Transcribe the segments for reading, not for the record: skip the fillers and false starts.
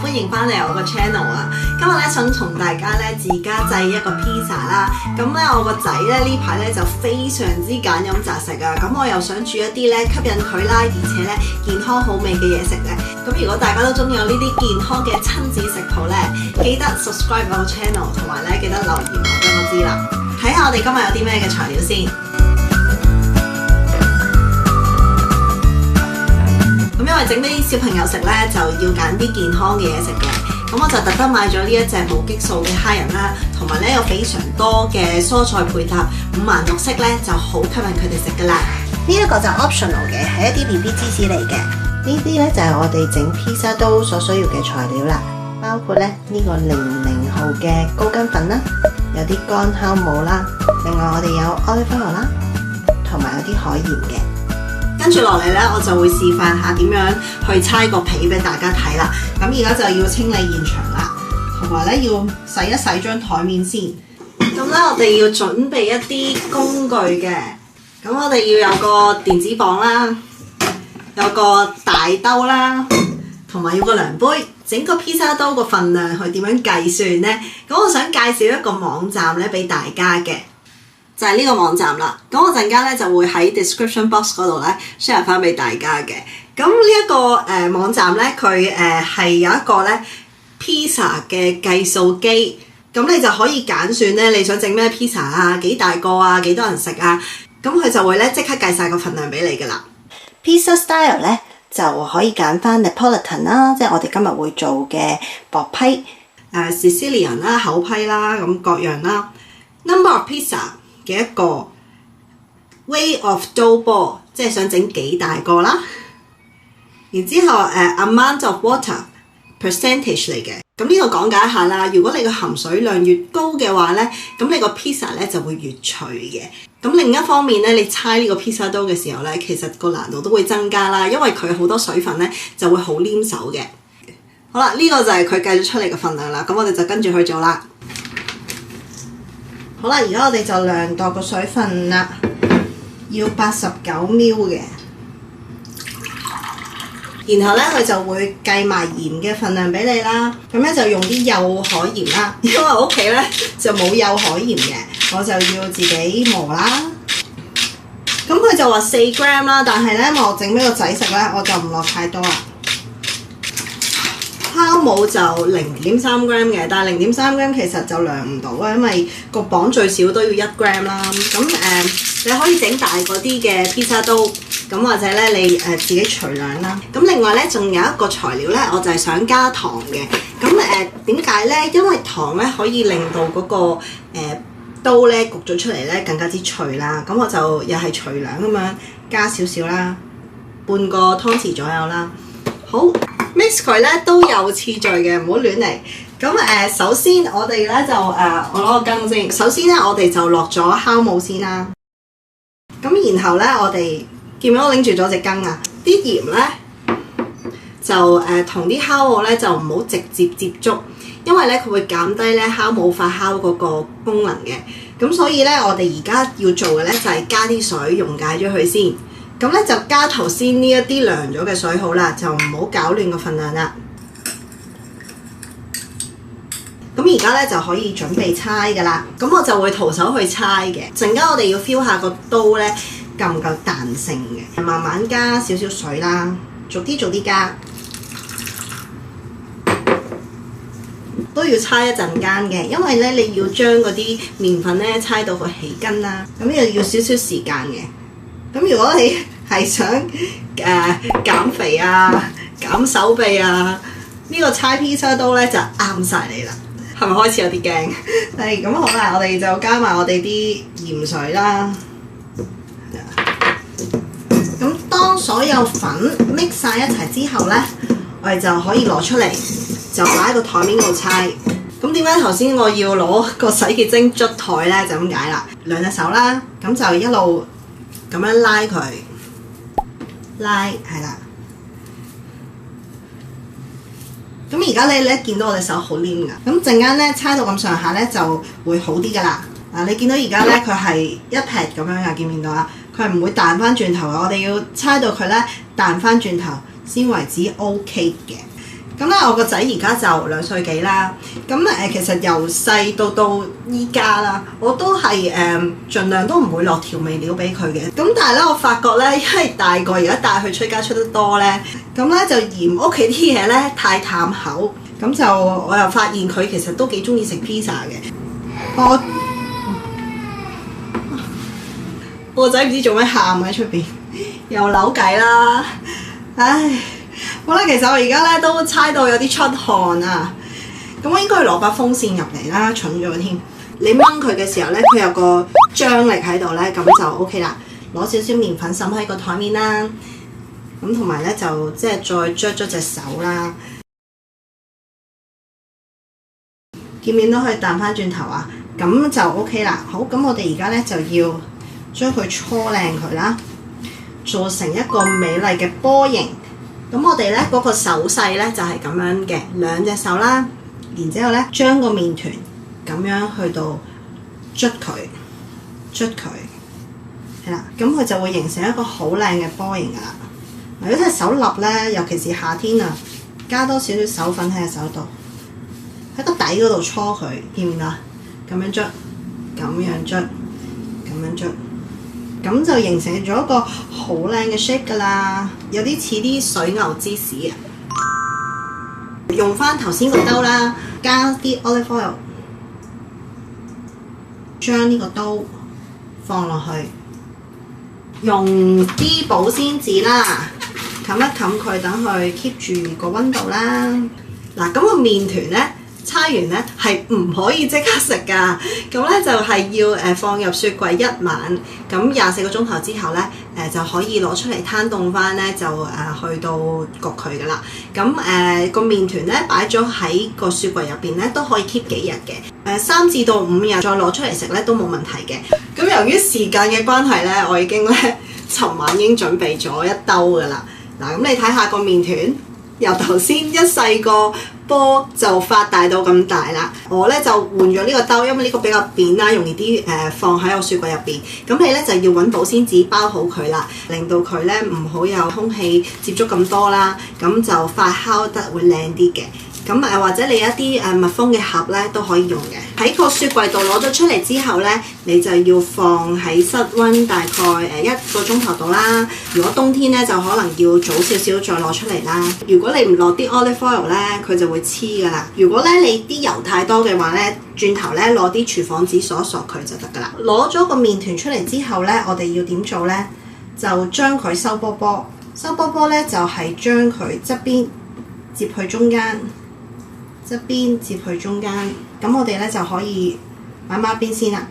歡迎翻嚟我個 channel 啊！今日咧想同大家咧自家製一個 pizza 啦。咁咧我個仔咧呢排咧就非常之揀飲擇食啊！咁我又想煮一啲咧吸引佢啦，而且咧健康好味嘅嘢食咧。咁如果大家都中意我呢啲健康嘅親子食譜咧，記得 subscribe 我個 channel， 同埋咧記得留言話俾我知啦。睇下我哋今日有啲咩嘅材料先。咁因為整俾小朋友食咧，就要揀啲健康嘅嘢食嘅。咁我就特登買咗呢一隻冇激素嘅蝦仁啦，同埋咧有非常多嘅蔬菜配搭，五顏六色咧就好吸引佢哋食噶啦。呢一個就 optional 嘅，係一啲 BB 芝士嚟嘅。呢啲咧就係我哋整 pizza dough 所需要嘅材料啦，包括咧呢個00號嘅高筋粉啦，有啲乾酵母啦，另外我哋有 olive oil 啦，同埋有啲海鹽嘅。跟住落嚟呢，我就會示範下點樣去搓個皮俾大家睇啦。咁而家就要清理現場啦，同埋呢要洗一洗張台面先。咁呢，我哋要準備一啲工具嘅。咁我哋要有個電子磅啦，有個大兜啦，同埋要個量杯。整個 pizza dough 個份量去點樣計算呢？咁我想介紹一個網站呢俾大家嘅。就係呢個網站啦，咁我陣間咧就會喺 description box 嗰度咧 share 翻俾大家嘅。咁呢一個網站咧，佢係有一個咧 pizza 嘅計數機，咁你就可以揀選咧你想整咩 pizza 啊，幾大個啊，幾多人食啊，咁佢就會咧即刻計晒個份量俾你噶啦。Pizza style 咧就可以揀翻 Neapolitan 啦，即係我哋今日會做嘅薄批，Sicilian 啦厚批啦，咁各樣啦。Number of pizza嘅一個 weight of dough ball， 即係想整幾大個啦。然之後amount of water percentage 嚟嘅。咁呢個講解一下啦。如果你個含水量越高嘅話咧，咁你個 pizza 咧就會越脆嘅。咁另一方面咧，你猜呢個 pizza dough 嘅時候咧，其實個難度都會增加啦，因為佢好多水分咧就會好黏手嘅。好啦，呢個就係佢計咗出嚟嘅份量啦。咁我哋就跟住去做啦。好啦，而家我哋就量度個水分啦，要89 ml 嘅。然後咧，佢就會計埋鹽嘅份量俾你啦。咁咧就用啲幼海鹽啦，因為我屋企咧就冇幼海鹽嘅，我就要自己磨啦。咁佢就話4 gram 啦，但係咧我整俾個仔食咧，我就唔落太多啦。酵母就0.3 gram 嘅，但係0.3 gram 其實就量唔到啊，因為個磅最少都要1 gram 啦。咁你可以整大嗰啲嘅 pizza dough， 咁或者咧你自己除量啦。咁另外咧仲有一個材料咧，我就係想加糖嘅。咁點解咧？因為糖咧可以令到嗰個刀咧焗咗出嚟咧更加之脆啦。咁我就又係除量咁樣加少少啦，半個湯匙左右啦。好。mix 佢咧都有次序嘅，唔好亂嚟。咁首先我哋咧就我攞個羹先。首先咧我哋就落咗酵母先啦。咁然後咧我哋見唔見我拎住咗隻羹啊？啲鹽咧就同啲酵母咧就唔好直接接觸，因為咧佢會減低咧酵母發酵嗰個功能嘅。咁所以咧我哋而家要做嘅咧就係加啲水溶解咗佢先。咁咧就加頭先呢一啲涼咗嘅水好啦，就唔好攪亂個份量啦。咁而家咧就可以準備搓噶啦。咁我就會徒手去搓嘅。陣間我哋要 feel 下個刀咧夠唔夠彈性嘅，慢慢加少少水啦，逐啲加，都要搓一陣間嘅，因為咧你要將嗰啲麵粉咧搓到佢起筋啦，咁又要少少時間嘅。咁如果你係想減肥啊、減手臂啊，呢個搓 pizza dough咧就啱晒你啦。係咪開始有啲驚？係咁好啦，我哋就加埋我哋啲鹽水啦。咁當所有粉 mix 晒一齊之後咧，我哋就可以攞出嚟，就擺喺個台面度搓。咁點解頭先我要攞個洗潔精捽台咧？就咁解啦。兩隻手啦，咁就一路咁樣拉佢，拉係啦。咁而家你咧見到我隻手好黏㗎，咁陣間咧搓到咁上下咧就會好啲㗎啦。嗱，你見到而家咧佢係一劈咁樣㗎，見唔見到啊？佢係唔會彈翻轉頭嘅，我哋要搓到佢咧彈翻轉頭先為止 OK 嘅。咁咧，我個仔而家就2歲幾啦。咁其實由細到依家啦，我都係盡量都唔會落調味料俾佢嘅。咁但係咧，我發覺咧，因為大個而家帶佢出街出得多咧，咁咧就嫌屋企啲嘢咧太淡口。咁就我又發現佢其實都幾中意食 pizza 嘅。我個仔唔知做咩喊喺出邊，又扭計啦，唉！好啦，其實我而家咧都猜到有啲出汗啊，咁我應該係攞把風扇入嚟啦，蠢咗添。你掹佢嘅時候咧，佢有個張力喺度咧，咁就 OK 啦。攞少少麵粉滲喺個台面啦，咁同埋咧就即係再捽隻手啦。見唔見到佢彈翻轉頭啊？咁就 OK 啦。好，咁我哋而家咧就要將佢搓靚佢啦，做成一個美麗嘅波形。咁我哋咧嗰個手勢咧就係咁樣嘅，2隻手啦，然之後咧將個麵團咁樣去到捽佢，係啦，咁佢就會形成一個好靚嘅波形噶啦。如果隻手立咧，尤其是夏天啊，加多少少手粉喺隻手度，喺個底嗰度搓佢，見唔見啊？咁樣捽，咁樣捽，咁樣捽。咁就形成咗一個好靚嘅 shape 噶啦，有啲似啲水牛芝士啊！用翻頭先個兜啦，加啲 olive oil， 將呢個兜放落去，用啲保鮮紙啦，冚一冚佢，等佢 keep 住個溫度啦。嗱，咁個麵團咧，搓完咧係唔可以即刻食㗎，咁咧就係要放入雪櫃1晚，咁24個鐘頭之後咧就可以攞出嚟攤凍翻咧，就去到焗佢㗎啦。咁個麵團咧擺咗喺個雪櫃入邊咧都可以 keep 幾日嘅，3至到5日再攞出嚟食咧都冇問題嘅。咁由於時間嘅關係咧，我已經咧尋晚已經準備咗一兜㗎啦。嗱，咁你睇下個麵團由頭先一細個波就發大到咁大啦，我咧就換咗呢個兜，因為呢個比較扁啦，容易啲放喺個雪櫃入邊。咁你咧就要揾保鮮紙包好佢啦，令到佢咧唔好有空氣接觸咁多啦，咁就發酵得會靚啲嘅。咁或者你一啲密封嘅盒咧都可以用嘅。喺個雪櫃度攞咗出嚟之後咧，你就要放喺室溫大概1個鐘頭度啦。如果冬天咧就可能要早少少再攞出嚟啦。如果你唔落啲 olive oil 咧，佢就會黐噶啦。如果咧你啲油太多嘅話咧，轉頭咧攞啲廚房紙索一索佢就得噶啦。攞咗個麵團出嚟之後咧，我哋要點做咧？就將佢收波波，收波波咧就係將佢側邊接去中間。側邊接去中間，咁我哋咧就可以擺埋一邊先啦。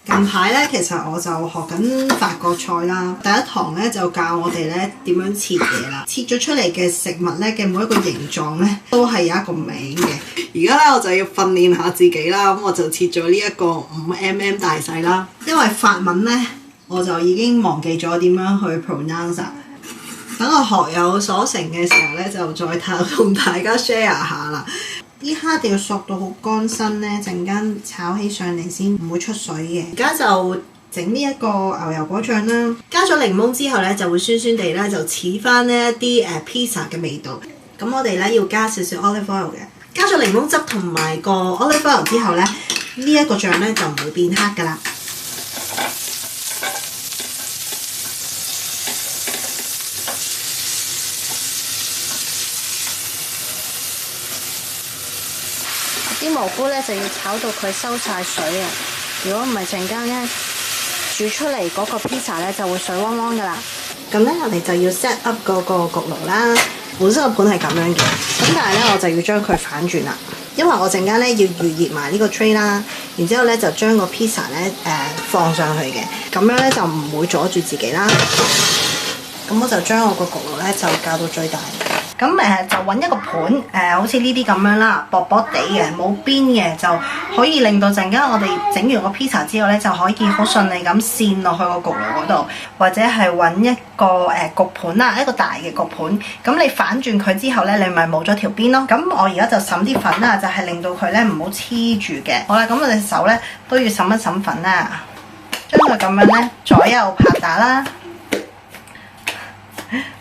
近排咧，其實我就學緊法國菜啦。第一堂咧就教我哋咧點樣切嘢啦。切咗出嚟嘅食物咧嘅每一個形狀咧，都係有一個名嘅。而家咧我就要訓練下自己啦，咁我就切咗呢一個5mm大細啦。因為法文咧，我就已經忘記咗點樣去 pronounce。等我學有所成嘅時候咧，就再同大家 share 下啦。啲蝦一定要索到好乾身咧，陣間炒起上嚟先唔會出水嘅。而家就整呢一個牛油果醬啦，加咗檸檬之後咧，就會酸酸地咧，就似翻呢一啲pizza 嘅味道。咁我哋咧要加少少 olive oil 嘅，加咗檸檬汁同埋個 olive oil 之後咧，呢一個醬咧就唔會變黑噶啦。啲蘑菇咧就要炒到佢收晒水啊！如果唔係陣間咧煮出嚟嗰個 pizza 咧就會水汪汪噶啦。咁咧我哋就要 set up 嗰個焗爐啦。本身個盤係咁樣嘅，咁但係咧我就要將佢反轉啦，因為我陣間咧要預熱埋呢個 tray 啦，然之後咧就將個 pizza 咧放上去嘅，咁樣咧就唔會阻住自己啦。咁我就將我個焗爐咧就校到最大。咁就揾一個盤，好似呢啲咁樣啦，薄薄地嘅，冇邊嘅，就可以令到陣間我哋整完個 pizza 之後咧，就可以好順利咁跣落去個焗爐嗰度，或者係揾一個焗盤啦，一個大嘅焗盤。咁你反轉佢之後咧，你咪冇咗條邊咯。咁我而家就揼啲粉啦，就係令到佢咧唔好黐住嘅。好啦，咁我哋手咧都要揼一揼粉啦，將佢咁樣咧左右拍打啦。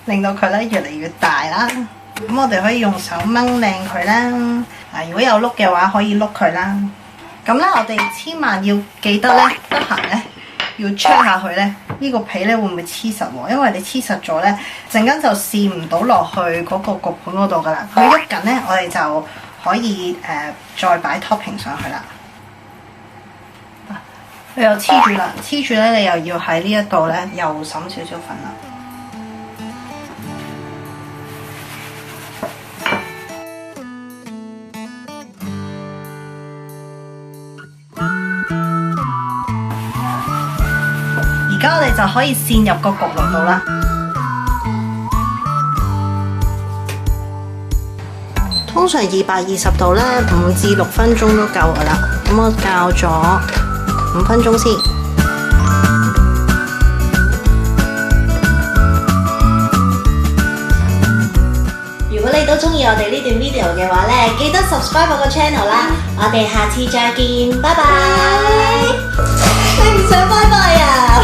令到佢咧越嚟越大啦。咁我哋可以用手掹靚佢啦。如果有碌嘅話，可以碌佢啦。咁咧，我哋千萬要記得咧，得閒咧要 check 下佢咧，呢個皮咧會唔會黐實喎？因為你黐實咗咧，陣間就試唔到落去嗰個焗盤嗰度噶啦。佢喐緊咧，我哋就可以再擺 topping 上去啦。佢又黐住啦，黐住咧，你又要喺呢一度咧，又揼少少粉啦。而家我哋就可以滲入個焗爐度啦。通常220度咧，5至6分鐘都夠噶啦。咁我較咗5分鐘先。如果你都中意我哋呢段 video 嘅話咧，記得 subscribe 我個 channel 啦。我哋下次再見，拜拜。你唔想拜拜啊？